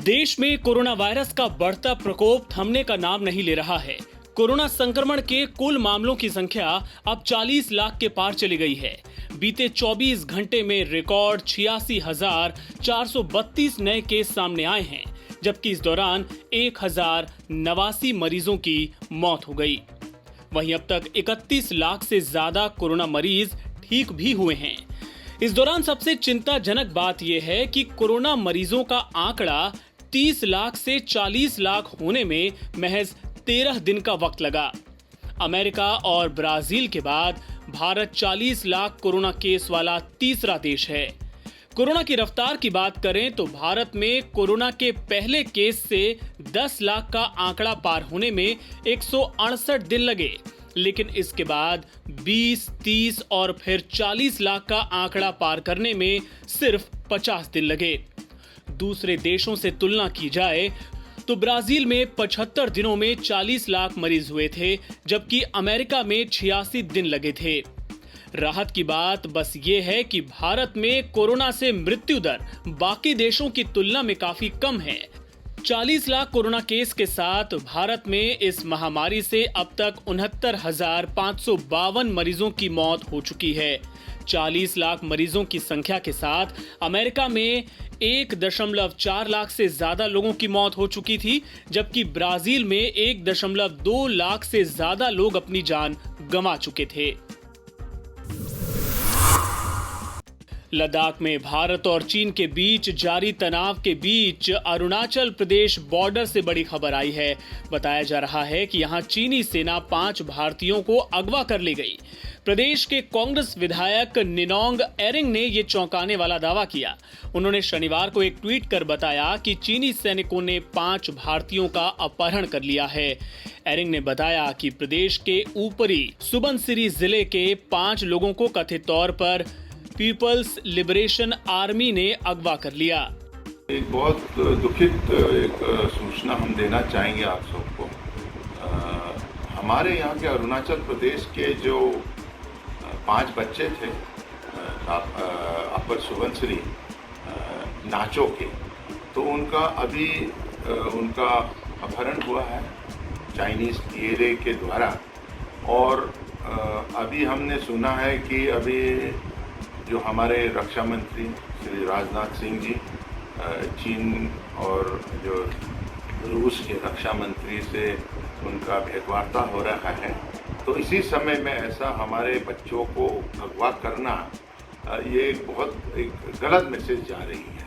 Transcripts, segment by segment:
देश में corona virus का बढ़ता प्रकोप थमने का नाम नहीं ले रहा है। कोरोना संक्रमण के कुल मामलों की संख्या अब 40 लाख के पार चली गई है। बीते 24 घंटे में रिकॉर्ड 86,432 नए केस सामने आए हैं, जबकि इस दौरान 1,089 मरीजों की मौत हो गई। वहीं अब तक 31 लाख से ज्यादा कोरोना मरीज ठीक भी हुए हैं। इस दौरान सबसे चिंताजनक बात यह है कि कोरोना मरीजों का आंकड़ा 30 लाख से 40 लाख होने में महज 13 दिन का वक्त लगा। अमेरिका और ब्राजील के बाद भारत 40 लाख कोरोना केस वाला तीसरा देश है। कोरोना की रफ्तार की बात करें तो भारत में कोरोना के पहले केस से 10 लाख का आंकड़ा पार होने में 168 दिन लगे, लेकिन इसके बाद 20, 30 और फिर 40 लाख का आंकड़ा पार करने में सिर्फ 50 दिन लगे। दूसरे देशों से तुलना की जाए तो ब्राजील में 75 दिनों में 40 लाख मरीज हुए थे, जबकि अमेरिका में 86 दिन लगे थे। राहत की बात बस ये है कि भारत में कोरोना से मृत्यु दर बाकी देशों की तुलना में काफी कम है। 40 लाख कोरोना केस के साथ भारत में इस महामारी से अब तक 69,552 मरीजों की मौत हो चुकी है। 40 लाख मरीजों की संख्या के साथ अमेरिका में 1.4 लाख से ज्यादा लोगों की मौत हो चुकी थी, जबकि ब्राजील में 1.2 लाख से ज्यादा लोग अपनी जान गंवा चुके थे। लद्दाख में भारत और चीन के बीच जारी तनाव के बीच अरुणाचल प्रदेश बॉर्डर से बड़ी खबर आई है। बताया जा रहा है कि यहां चीनी सेना 5 भारतीयों को अगवा कर ले गई। प्रदेश के कांग्रेस विधायक निनोंग एरिंग ने ये चौंकाने वाला दावा किया। उन्होंने शनिवार को एक ट्वीट कर बताया कि चीनी सैनिकों ने 5 भारतीयों का अपहरण कर लिया है। एरिंग ने बताया कि प्रदेश के ऊपरी सुबनसिरी जिले के 5 लोगों को कथित तौर पर पीपल्स लिबरेशन आर्मी ने अगवा कर लिया। एक बहुत दुखित सूचना हम देना चाहेंगे आप सबको। हमारे यहाँ के अरुणाचल प्रदेश के जो 5 बच्चे थे अपर सुबनसिरी नाचो के, तो उनका अभी उनका अपहरण हुआ है चाइनीज पीएलए के द्वारा। और अभी हमने सुना है कि अभी जो हमारे रक्षा मंत्री श्री राजनाथ सिंह जी चीन और जो रूस के रक्षा मंत्री से उनका भेंटवार्ता हो रहा है, तो इसी समय में ऐसा हमारे बच्चों को अगवा करना ये बहुत एक गलत मैसेज जा रही है।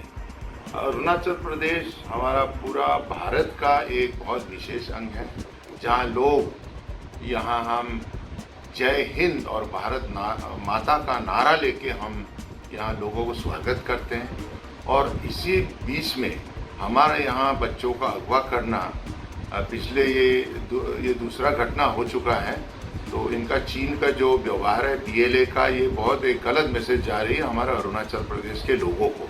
अरुणाचल प्रदेश हमारा पूरा भारत का एक बहुत विशेष अंग है, जहाँ लोग यहाँ हम जय हिंद और भारत माता का नारा लेके हम यहाँ लोगों को स्वागत करते हैं। और इसी बीच में हमारे यहाँ बच्चों का अगवा करना पिछले ये दूसरा घटना हो चुका है। तो इनका चीन का जो व्यवहार है पीएलए का, ये बहुत एक गलत मैसेज जा रही है हमारे अरुणाचल प्रदेश के लोगों को।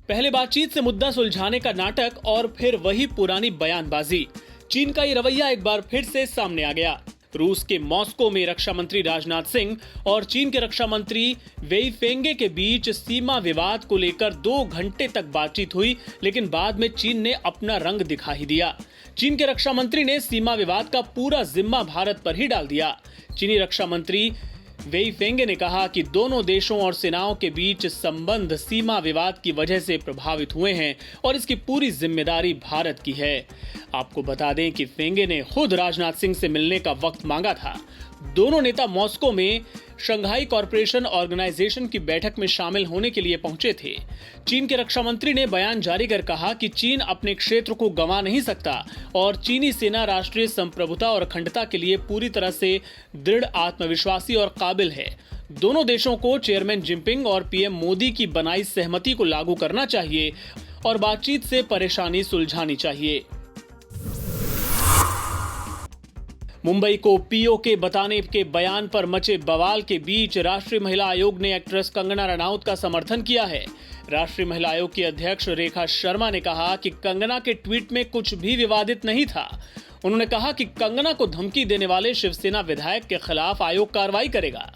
पहले बातचीत से मुद्दा सुलझाने का नाटक और फिर वही पुरानी बयानबाजी। चीन का ये रवैया एक बार फिर से सामने आ गया। रूस के मॉस्को में रक्षा मंत्री राजनाथ सिंह और चीन के रक्षा मंत्री वेई फेंगे के बीच सीमा विवाद को लेकर 2 घंटे तक बातचीत हुई, लेकिन बाद में चीन ने अपना रंग दिखा ही दिया। चीन के रक्षा मंत्री ने सीमा विवाद का पूरा जिम्मा भारत पर ही डाल दिया। चीनी रक्षा मंत्री वेई फेंगे ने कहा कि दोनों देशों और सेनाओं के बीच संबंध सीमा विवाद की वजह से प्रभावित हुए हैं और इसकी पूरी जिम्मेदारी भारत की है। आपको बता दें कि फेंगे ने खुद राजनाथ सिंह से मिलने का वक्त मांगा था। दोनों नेता मॉस्को में शंघाई कॉरपोरेशन ऑर्गेनाइजेशन की बैठक में शामिल होने के लिए पहुंचे थे। चीन के रक्षा मंत्री ने बयान जारी कर कहा कि चीन अपने क्षेत्र को गंवा नहीं सकता और चीनी सेना राष्ट्रीय संप्रभुता और अखंडता के लिए पूरी तरह से दृढ़ आत्मविश्वासी और काबिल है। दोनों देशों को चेयरमैन जिनपिंग और पीएम मोदी की बनाई सहमति को लागू करना चाहिए और बातचीत से परेशानी सुलझानी चाहिए। मुंबई को पीओके बताने के बयान पर मचे बवाल के बीच राष्ट्रीय महिला आयोग ने एक्ट्रेस कंगना रनौत का समर्थन किया है। राष्ट्रीय महिला आयोग की अध्यक्ष रेखा शर्मा ने कहा कि कंगना के ट्वीट में कुछ भी विवादित नहीं था। उन्होंने कहा कि कंगना को धमकी देने वाले शिवसेना विधायक के खिलाफ आयोग कार्रवाई करेगा।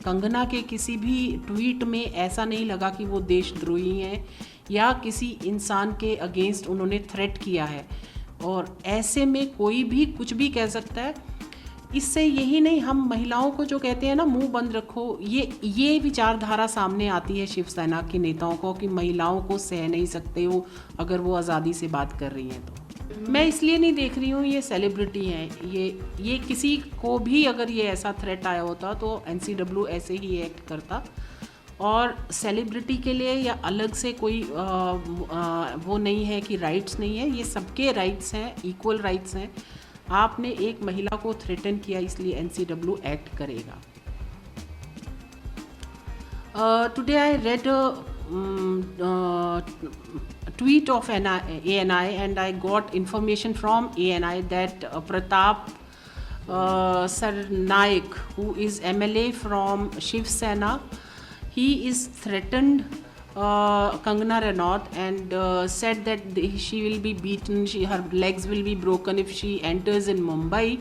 कंगना के किसी भी ट्वीट में ऐसा नहीं लगा कि वो देशद्रोही हैं या किसी इंसान के अगेंस्ट उन्होंने थ्रेट किया है, और ऐसे में कोई भी कुछ भी कह सकता है। इससे यही नहीं, हम महिलाओं को जो कहते हैं ना मुंह बंद रखो, ये विचारधारा सामने आती है शिवसेना के नेताओं को कि महिलाओं को सह नहीं सकते वो अगर वो आज़ादी से बात कर रही हैं तो। मैं इसलिए नहीं देख रही हूँ, ये सेलिब्रिटी हैं, ये किसी को भी अगर ये ऐसा थ्रेट आया होता तो NCW ऐसे ही एक्ट करता। और सेलिब्रिटी के लिए या अलग से कोई वो नहीं है कि राइट्स नहीं है, ये सबके राइट्स हैं, इक्वल राइट्स हैं। आपने एक महिला को थ्रेटन किया इसलिए NCW एक्ट करेगा। Today I read tweet of ANI and I got information from ANI that Pratap Sarnaik, who is MLA from Shiv Sena, he is threatened Kangana Ranaut and said that she will be beaten, her legs will be broken if she enters in Mumbai.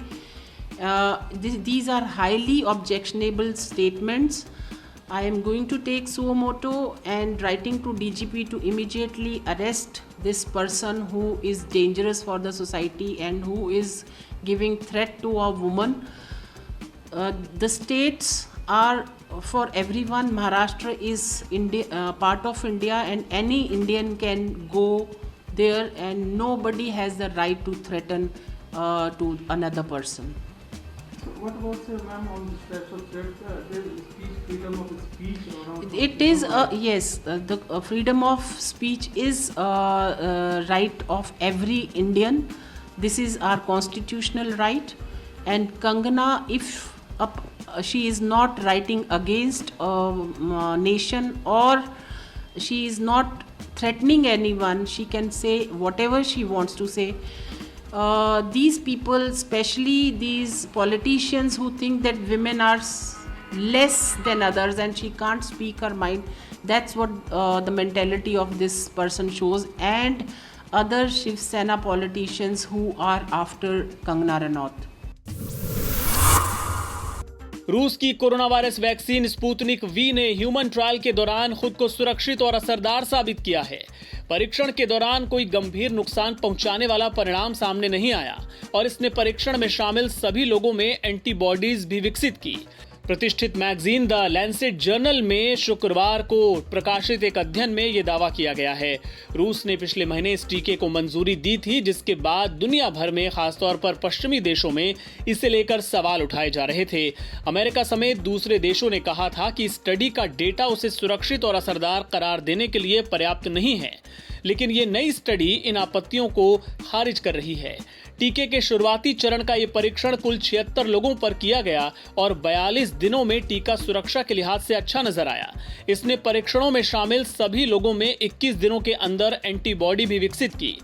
These are highly objectionable statements. I am going to take suo motu and writing to DGP to immediately arrest this person who is dangerous for the society and who is giving threat to a woman. The states are for everyone. Maharashtra is part of India and any Indian can go there and nobody has the right to threaten to another person. What about, ma'am, on this types of threats? There is freedom of speech around. It is yes, the freedom of speech is right of every Indian. This is our constitutional right. And Kangana, if she is not writing against a nation or she is not threatening anyone, she can say whatever she wants to say. These people, especially these politicians who think that women are less than others and she can't speak her mind, that's what the mentality of this person shows, and other Shiv Sena politicians who are after Kangana Ranaut. रूस की corona virus vaccine Sputnik V ने human trial के दौरान खुद को सुरक्षित और असरदार साबित किया है। परीक्षण के दौरान कोई गंभीर नुकसान पहुंचाने वाला परिणाम सामने नहीं आया और इसने परीक्षण में शामिल सभी लोगों में एंटीबॉडीज भी विकसित की। प्रतिष्ठित मैगजीन द लैंसेट जर्नल में शुक्रवार को प्रकाशित एक अध्ययन में यह दावा किया गया है। रूस ने पिछले महीने इस टीके को मंजूरी दी थी, जिसके बाद दुनिया भर में खासतौर पर पश्चिमी देशों में इसे लेकर सवाल उठाए जा रहे थे। अमेरिका समेत दूसरे देशों ने कहा था कि स्टडी का डेटा उसे सुरक्षित और असरदार करार देने के लिए पर्याप्त नहीं है, लेकिन ये नई स्टडी इन आपत्तियों को खारिज कर रही है। टीके के शुरुआती चरण का ये परीक्षण कुल 76 लोगों पर किया गया और 42 दिनों में टीका सुरक्षा के लिहाज से अच्छा नजर आया। इसने परीक्षणों में शामिल सभी लोगों में 21 दिनों के अंदर एंटीबॉडी भी विकसित की।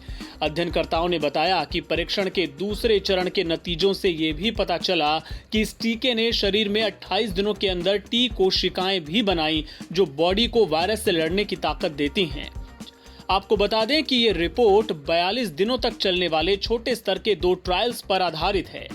अध्ययनकर्ताओं ने बताया कि परीक्षण के दूसरे चरण के नतीजों से ये भी पता चला कि इस टीके ने शरीर में 28 दिनों के अंदर टी कोशिकाएं भी बनाई, जो बॉडी को वायरस से लड़ने की ताकत देती हैं। आपको बता दें कि ये रिपोर्ट 42 दिनों तक चलने वाले छोटे स्तर के 2 ट्रायल्स पर आधारित है।